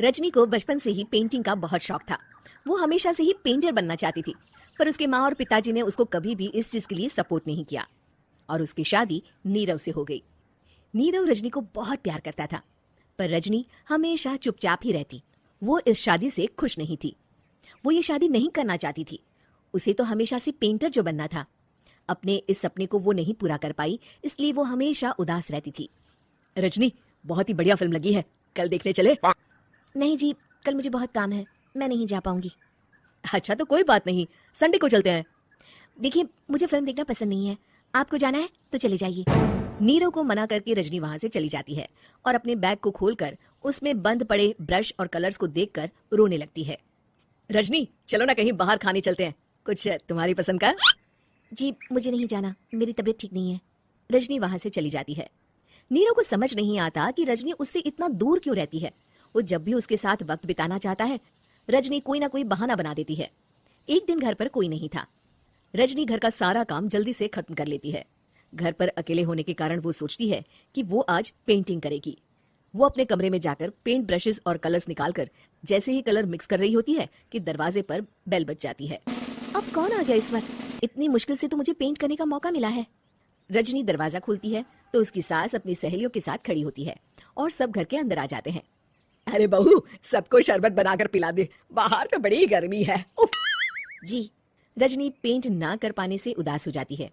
रजनी को बचपन से ही पेंटिंग का बहुत शौक था। वो हमेशा से ही पेंटर बनना चाहती थी, पर उसके माँ और पिताजी ने उसको कभी भी इस चीज के लिए सपोर्ट नहीं किया और उसकी शादी नीरव से हो गई। नीरव रजनी को बहुत प्यार करता था, पर रजनी हमेशा चुपचाप ही रहती। वो इस शादी से खुश नहीं थी। वो ये शादी नहीं करना चाहती थी। उसे तो हमेशा से पेंटर जो बनना था। अपने इस सपने को वो नहीं पूरा कर पाई, इसलिए वो हमेशा उदास रहती थी। रजनी, बहुत ही बढ़िया फिल्म लगी है, कल देखने चले? नहीं जी, कल मुझे बहुत काम है, मैं नहीं जा पाऊंगी। अच्छा तो कोई बात नहीं, संडे को चलते हैं। देखिए, मुझे फिल्म देखना पसंद नहीं है, आपको जाना है तो चले जाइए। नीरव को मना करके रजनी वहां से चली जाती है और अपने बैग को खोलकर उसमें बंद पड़े ब्रश और कलर्स को देखकर रोने लगती है। रजनी, चलो ना कहीं बाहर खाने चलते हैं, कुछ तुम्हारी पसंद का। जी मुझे नहीं जाना, मेरी तबीयत ठीक नहीं है। रजनी वहां से चली जाती है। नीरव को समझ नहीं आता कि रजनी उससे इतना दूर क्यों रहती है। वो जब भी उसके साथ वक्त बिताना चाहता है, रजनी कोई ना कोई बहाना बना देती है। एक दिन घर पर कोई नहीं था। रजनी घर का सारा काम जल्दी से खत्म कर लेती है। घर पर अकेले होने के कारण वो सोचती है कि वो आज पेंटिंग करेगी। वो अपने कमरे में जाकर पेंट ब्रशेस और कलर्स निकालकर जैसे ही कलर मिक्स कर रही होती है कि दरवाजे पर बेल बज जाती है। अब कौन आ गया इस वक्त? इतनी मुश्किल से तो मुझे पेंट करने का मौका मिला है। रजनी दरवाजा खोलती है तो उसकी सास अपनी सहेलियों के साथ खड़ी होती है और सब घर के अंदर आ जाते हैं। अरे बहू, सबको शरबत बनाकर पिला दे, बाहर तो बड़ी गर्मी है। उफ। जी। रजनी पेंट ना कर पाने से उदास हो जाती है।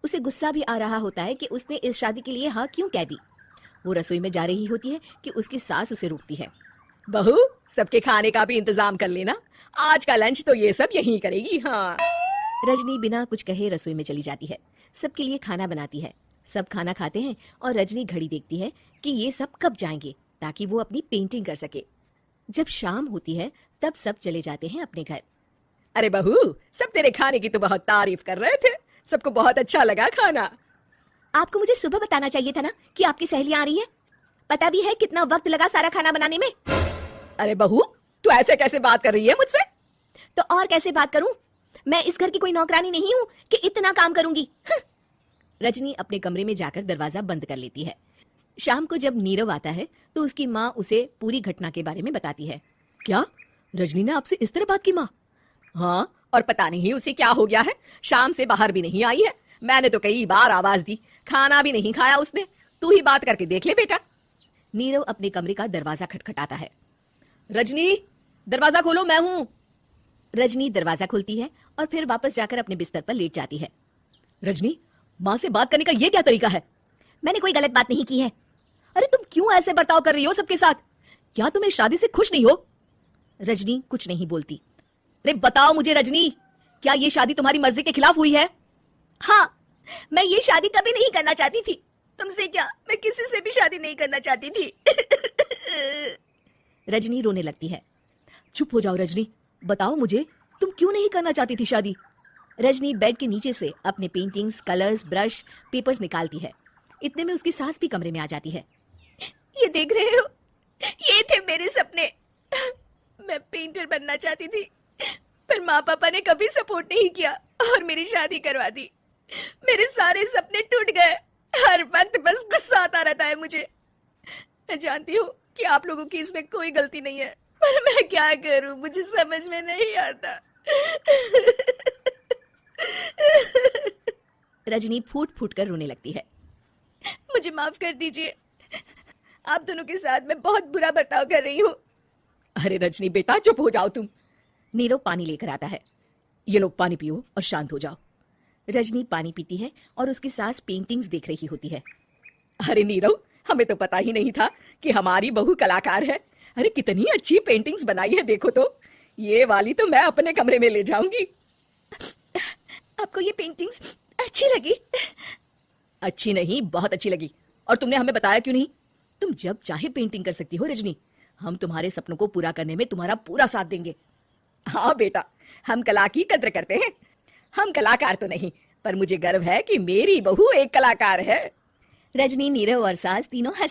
उसे गुस्सा भी आ रहा होता है कि उसने इस शादी के लिए हाँ क्यों कह दी। वो रसोई में जा रही होती है कि उसकी सास उसे रोकती है। बहू, सबके खाने का भी इंतजाम कर लेना, आज का लंच तो ये सब यहीं करेगी। हाँ। रजनी बिना कुछ कहे रसोई में चली जाती है। सबके लिए खाना बनाती है। सब खाना खाते हैं और रजनी घड़ी देखती है कि ये सब कब जाएंगे ताकि वो अपनी पेंटिंग कर सके। जब शाम होती है तब सब चले जाते हैं अपने घर। अरे बहू, सब तेरे खाने की तो बहुत तारीफ कर रहे थे, सबको बहुत अच्छा लगा खाना। आपको मुझे सुबह बताना चाहिए था ना कि आपकी सहेलियां आ रही है। पता भी है कितना वक्त लगा सारा खाना बनाने में। अरे बहू, तू ऐसे कैसे बात कर रही है मुझसे? तो और कैसे बात करूं? मैं इस घर की कोई नौकरानी नहीं हूं कि इतना काम करूंगी। रजनी अपने कमरे में जाकर दरवाजा बंद कर लेती है। शाम को जब नीरव आता है तो उसकी माँ उसे पूरी घटना के बारे में बताती है। क्या रजनी ने आपसे इस तरह बात की माँ? हाँ, और पता नहीं उसे क्या हो गया है, शाम से बाहर भी नहीं आई है। मैंने तो कई बार आवाज दी, खाना भी नहीं खाया उसने। तू ही बात करके देख ले बेटा। नीरव अपने कमरे का दरवाजा खटखटाता है। रजनी, दरवाजा खोलो, मैं हूं। रजनी दरवाजा खोलती है और फिर वापस जाकर अपने बिस्तर पर लेट जाती है। रजनी, माँ से बात करने का ये क्या तरीका है? मैंने कोई गलत बात नहीं की है। अरे तुम क्यों ऐसे बर्ताव कर रही हो सबके साथ? क्या तुम इस शादी से खुश नहीं हो? रजनी कुछ नहीं बोलती। अरे बताओ मुझे रजनी, क्या ये शादी तुम्हारी मर्जी के खिलाफ हुई है? हाँ, मैं ये शादी कभी नहीं करना चाहती थी। तुमसे क्या, मैं किसी से भी शादी नहीं करना चाहती थी। रजनी रोने लगती है। चुप हो जाओ रजनी, बताओ मुझे, तुम क्यों नहीं करना चाहती थी शादी? रजनी बेड के नीचे से अपने पेंटिंग्स, कलर्स, ब्रश, पेपर्स निकालती है। इतने में उसकी सास भी कमरे में आ जाती है। ये देख रहे हो, ये थे मेरे सपने। मैं पेंटर बनना चाहती थी, पर माँ पापा ने कभी सपोर्ट नहीं किया और मेरी शादी करवा दी। मेरे सारे सपने टूट गए। हर वक्त बस गुस्सा आता रहता है मुझे। मैं जानती हूँ कि आप लोगों की इसमें कोई गलती नहीं है, पर मैं क्या करूँ, मुझे समझ में नहीं आता। रजनी फूट फूट कर रोने लगती है। मुझे माफ कर दीजिए, आप दोनों के साथ मैं बहुत बुरा बर्ताव कर रही हूँ। अरे रजनी बेटा, चुप हो जाओ तुम। नीरव पानी लेकर आता है। ये लो पानी पियो और शांत हो जाओ। रजनी पानी पीती है और उसकी सास पेंटिंग्स देख रही होती है। अरे नीरव, हमें तो पता ही नहीं था कि हमारी बहू कलाकार है। अरे कितनी अच्छी पेंटिंग्स बनाई है, देखो तो। ये वाली तो मैं अपने कमरे में ले जाऊंगी। आपको ये पेंटिंग्स अच्छी लगी? अच्छी नहीं, बहुत अच्छी लगी। और तुमने हमें बताया क्यों नहीं? तुम जब चाहे पेंटिंग कर सकती हो रजनी। हम तुम्हारे सपनों को पूरा करने में तुम्हारा पूरा साथ देंगे। हाँ बेटा, हम कला की कद्र करते हैं। हम कलाकार तो नहीं, पर मुझे गर्व है कि मेरी बहू एक कलाकार है। रजनी, नीरव और सास तीनों हंस